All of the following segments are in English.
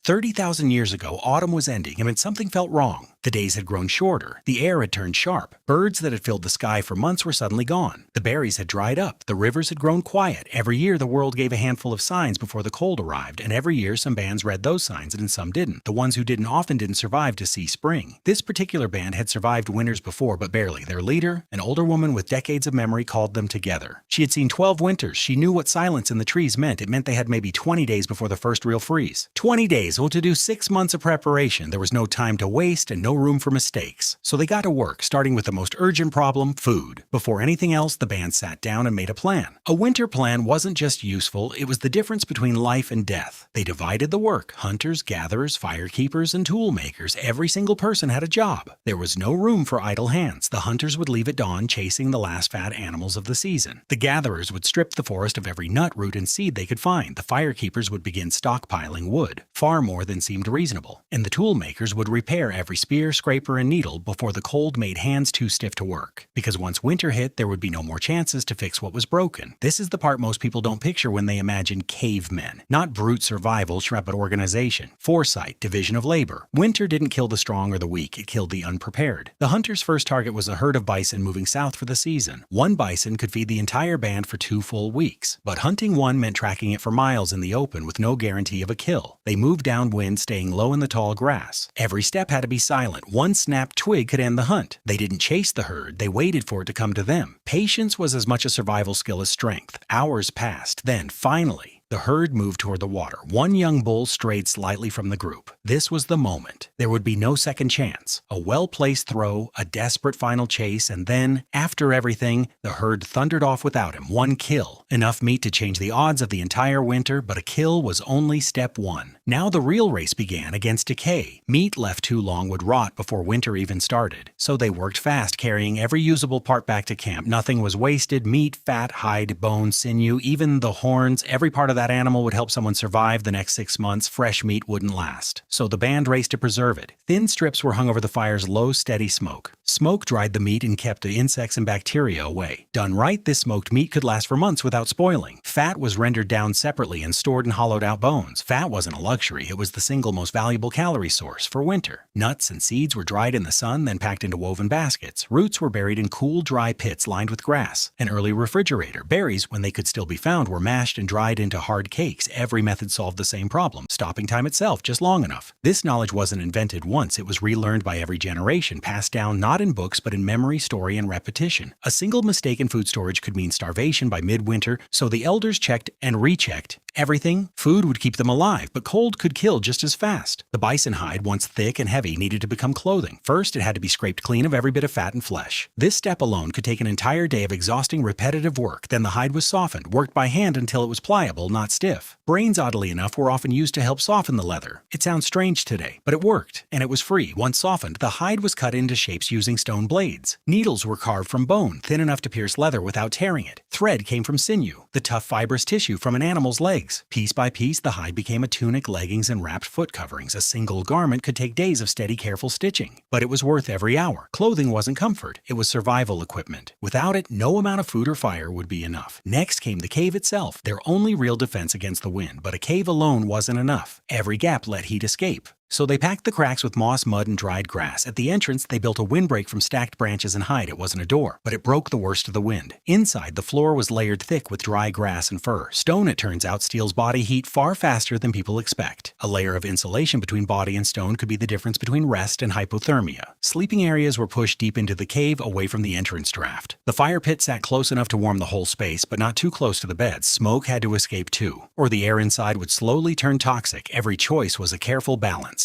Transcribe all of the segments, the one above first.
30,000 years ago, autumn was ending and something felt wrong. The days had grown shorter, the air had turned sharp, birds that had filled the sky for months were suddenly gone. The berries had dried up, the rivers had grown quiet. Every year the world gave a handful of signs before the cold arrived, and every year some bands read those signs and some didn't. The ones who didn't often didn't survive to see spring. This particular band had survived winters before, but barely. Their leader, an older woman with decades of memory, called them together. She had seen 12 winters. She knew what silence in the trees meant. It meant they had maybe 20 days before the first real freeze. 20 days, well, to do 6 months of preparation. There was no time to waste and no room for mistakes. So they got to work, starting with the most urgent problem, food. Before anything else, the band sat down and made a plan. A winter plan wasn't just useful, it was the difference between life and death. They divided the work. Hunters, gatherers, firekeepers, and tool makers. Every single person had a job. There was no room for idle hands. The hunters would leave at dawn chasing the last fat animals of the season. The gatherers would strip the forest of every nut, root, and seed they could find. The firekeepers would begin stockpiling wood, far more than seemed reasonable. And the tool makers would repair every spear, scraper, and needle before the cold made hands too stiff to work. Because once winter hit, there would be no more chances to fix what was broken. This is the part most people don't picture when they imagine cavemen. Not brute survival, but organization, foresight, division of labor. Winter didn't kill the strong or the weak, it killed the unprepared. The hunter's first target was a herd of bison moving south for the season. One bison could feed the entire band for 2 full weeks. But hunting one meant tracking it for miles in the open with no guarantee of a kill. They moved downwind, staying low in the tall grass. Every step had to be silent. One snapped twig could end the hunt. They didn't chase the herd, they waited for it to come to them. Patience was as much a survival skill as strength. Hours passed. Then, finally, the herd moved toward the water. One young bull strayed slightly from the group. This was the moment. There would be no second chance. A well-placed throw, a desperate final chase, and then, after everything, the herd thundered off without him. One kill. Enough meat to change the odds of the entire winter, but a kill was only step one. Now the real race began against decay. Meat left too long would rot before winter even started. So they worked fast, carrying every usable part back to camp. Nothing was wasted. Meat, fat, hide, bone, sinew, even the horns, every part of that animal would help someone survive the next 6 months. Fresh meat wouldn't last. So the band raced to preserve it. Thin strips were hung over the fire's low, steady smoke. Smoke dried the meat and kept the insects and bacteria away. Done right, this smoked meat could last for months without spoiling. Fat was rendered down separately and stored in hollowed out bones. Fat wasn't a luxury, it was the single most valuable calorie source for winter. Nuts and seeds were dried in the sun, then packed into woven baskets. Roots were buried in cool, dry pits lined with grass. An early refrigerator. Berries, when they could still be found, were mashed and dried into hard cakes. Every method solved the same problem. Stopping time itself, just long enough. This knowledge wasn't invented once, it was relearned by every generation, passed down not in books but in memory, story, and repetition. A single mistake in food storage could mean starvation by midwinter, so the elders checked and rechecked everything. Food would keep them alive, but cold could kill just as fast. The bison hide, once thick and heavy, needed to become clothing. First, it had to be scraped clean of every bit of fat and flesh. This step alone could take an entire day of exhausting, repetitive work. Then the hide was softened, worked by hand until it was pliable, not stiff. Brains, oddly enough, were often used to help soften the leather. It sounds strange today, but it worked, and it was free. Once softened, the hide was cut into shapes using stone blades. Needles were carved from bone, thin enough to pierce leather without tearing it. Thread came from sinew, the tough fibrous tissue from an animal's legs. Piece by piece, the hide became a tunic, leggings, and wrapped foot coverings. A single garment could take days of steady, careful stitching. But it was worth every hour. Clothing wasn't comfort, it was survival equipment. Without it, no amount of food or fire would be enough. Next came the cave itself, their only real defense against the wind. But a cave alone wasn't enough. Every gap let heat escape. So they packed the cracks with moss, mud, and dried grass. At the entrance, they built a windbreak from stacked branches and hide. It wasn't a door, but it broke the worst of the wind. Inside, the floor was layered thick with dry grass and fur. Stone, it turns out, steals body heat far faster than people expect. A layer of insulation between body and stone could be the difference between rest and hypothermia. Sleeping areas were pushed deep into the cave, away from the entrance draft. The fire pit sat close enough to warm the whole space, but not too close to the beds. Smoke had to escape too, or the air inside would slowly turn toxic. Every choice was a careful balance.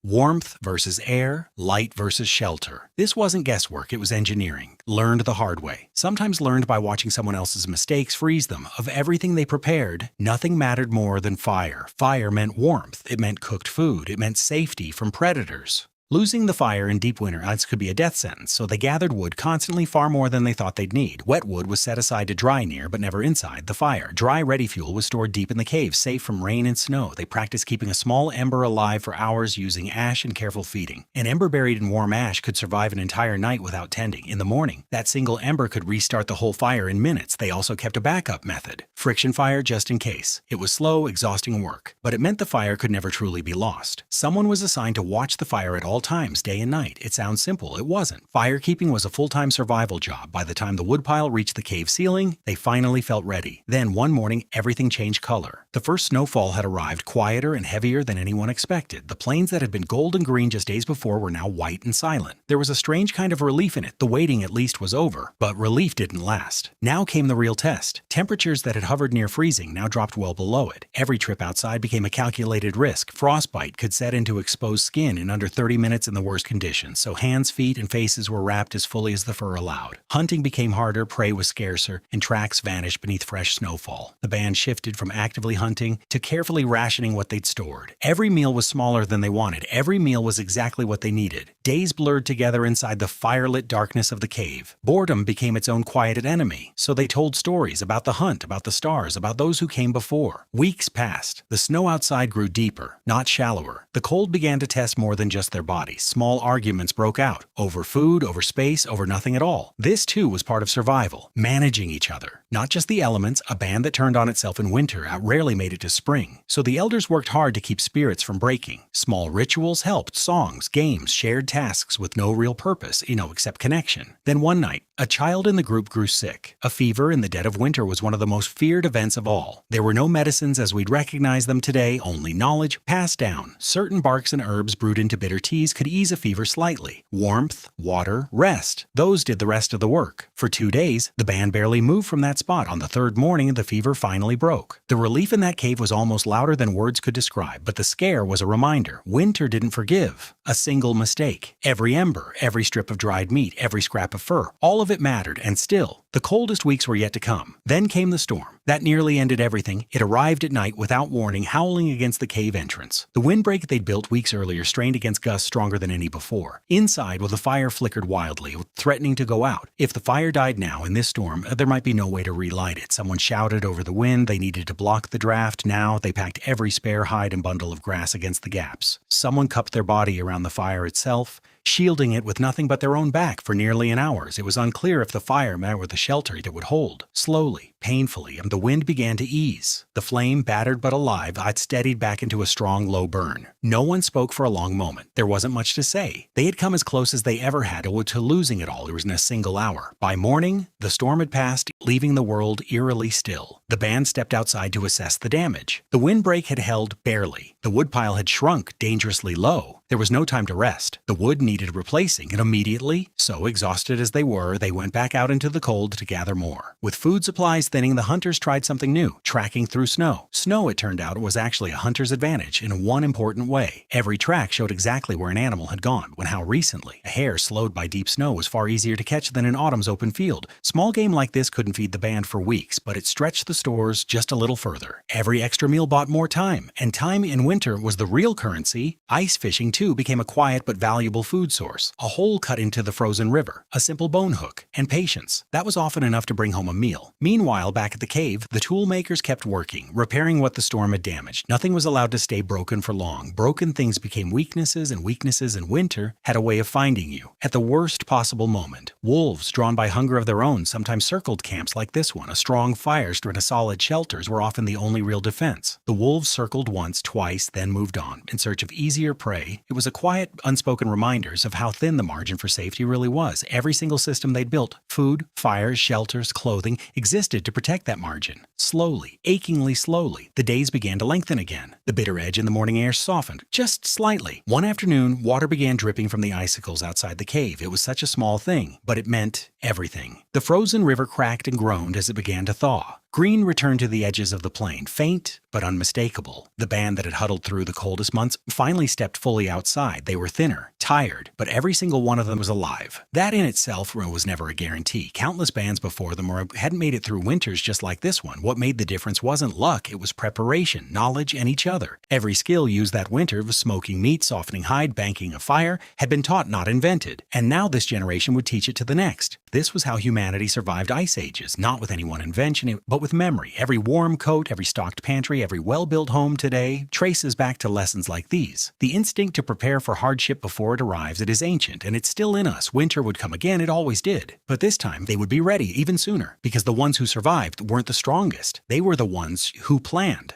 Warmth versus air, light versus shelter. This wasn't guesswork, it was engineering. Learned the hard way. Sometimes learned by watching someone else's mistakes freeze them. Of everything they prepared, nothing mattered more than fire. Fire meant warmth. It meant cooked food. It meant safety from predators. Losing the fire in deep winter nights could be a death sentence, so they gathered wood constantly, far more than they thought they'd need. Wet wood was set aside to dry near, but never inside the fire. Dry, ready fuel was stored deep in the cave, safe from rain and snow. They practiced keeping a small ember alive for hours using ash and careful feeding. An ember buried in warm ash could survive an entire night without tending. In the morning, that single ember could restart the whole fire in minutes. They also kept a backup method. Friction fire just in case. It was slow, exhausting work, but it meant the fire could never truly be lost. Someone was assigned to watch the fire at all times, day and night. It sounds simple, it wasn't. Firekeeping was a full-time survival job. By the time the woodpile reached the cave ceiling, they finally felt ready. Then one morning, everything changed color. The first snowfall had arrived, quieter and heavier than anyone expected. The plains that had been gold and green just days before were now white and silent. There was a strange kind of relief in it. The waiting at least was over. But relief didn't last. Now came the real test. Temperatures that had hovered near freezing now dropped well below it. Every trip outside became a calculated risk. Frostbite could set into exposed skin in under 30 minutes in the worst conditions, so hands, feet, and faces were wrapped as fully as the fur allowed. Hunting became harder, prey was scarcer, and tracks vanished beneath fresh snowfall. The band shifted from actively hunting to carefully rationing what they'd stored. Every meal was smaller than they wanted. Every meal was exactly what they needed. Days blurred together inside the firelit darkness of the cave. Boredom became its own quieted enemy, so they told stories about the hunt, about the stars, about those who came before. Weeks passed. The snow outside grew deeper, not shallower. The cold began to test more than just their bodies. Small arguments broke out. Over food, over space, over nothing at all. This too was part of survival. Managing each other. Not just the elements, a band that turned on itself in winter rarely made it to spring. So the elders worked hard to keep spirits from breaking. Small rituals helped. Songs, games, shared tasks with no real purpose, except connection. Then one night, a child in the group grew sick. A fever in the dead of winter was one of the most feared events of all. There were no medicines as we'd recognize them today, only knowledge passed down. Certain barks and herbs brewed into bitter teas could ease a fever slightly. Warmth, water, rest. Those did the rest of the work. For 2 days, the band barely moved from that spot. On the third morning, the fever finally broke. The relief in that cave was almost louder than words could describe, but the scare was a reminder. Winter didn't forgive a single mistake. Every ember, every strip of dried meat, every scrap of fur, all of it mattered, and still, the coldest weeks were yet to come. Then came the storm. That nearly ended everything. It arrived at night without warning, howling against the cave entrance. The windbreak they'd built weeks earlier strained against gusts stronger than any before. Inside, the fire flickered wildly, threatening to go out. If the fire died now in this storm, there might be no way to relight it. Someone shouted over the wind they needed to block the draft. Now they packed every spare hide and bundle of grass against the gaps. Someone cupped their body around the fire itself, shielding it with nothing but their own back for nearly an hour. It was unclear if the fire met with the shelter it would hold. Slowly, painfully, the wind began to ease. The flame, battered but alive, had steadied back into a strong, low burn. No one spoke for a long moment. There wasn't much to say. They had come as close as they ever had to losing it all. It was in a single hour. By morning, the storm had passed, leaving the world eerily still. The band stepped outside to assess the damage. The windbreak had held barely. The woodpile had shrunk dangerously low. There was no time to rest. The wood needed replacing, and immediately, so exhausted as they were, they went back out into the cold to gather more. With food supplies thinning, the hunters tried something new, tracking through snow. Snow, it turned out, was actually a hunter's advantage in one important way. Every track showed exactly where an animal had gone, when how recently. A hare slowed by deep snow was far easier to catch than in autumn's open field. Small game like this couldn't feed the band for weeks, but it stretched the stores just a little further. Every extra meal bought more time, and time in winter was the real currency. Ice fishing, too, became a quiet but valuable food source. A hole cut into the frozen river, a simple bone hook, and patience. That was often enough to bring home a meal. Meanwhile, back at the cave, the tool makers kept working, repairing what the storm had damaged. Nothing was allowed to stay broken for long. Broken things became weaknesses, and weaknesses in winter had a way of finding you at the worst possible moment. Wolves, drawn by hunger of their own, sometimes circled camps like this one. A strong fire and a solid shelters were often the only real defense. The wolves circled once, twice, then moved on, in search of easier prey. It was a quiet, unspoken reminders of how thin the margin for safety really was. Every single system they'd built, food, fires, shelters, clothing, existed to protect that margin. Slowly, achingly slowly, the days began to lengthen again. The bitter edge in the morning air softened, just slightly. One afternoon, water began dripping from the icicles outside the cave. It was such a small thing, but it meant everything. The frozen river cracked and groaned as it began to thaw. Green returned to the edges of the plain, faint but unmistakable. The band that had huddled through the coldest months finally stepped fully outside. They were thinner, tired, but every single one of them was alive. That in itself was never a guarantee. Countless bands before them hadn't made it through winters just like this one. What made the difference wasn't luck, it was preparation, knowledge, and each other. Every skill used that winter of smoking meat, softening hide, banking a fire had been taught, not invented. And now this generation would teach it to the next. This was how humanity survived ice ages, not with any one invention, but with memory, every warm coat, every stocked pantry, every well-built home today traces back to lessons like these. The instinct to prepare for hardship before it arrives, it is ancient, and it's still in us. Winter would come again, it always did. But this time, they would be ready even sooner, because the ones who survived weren't the strongest. They were the ones who planned.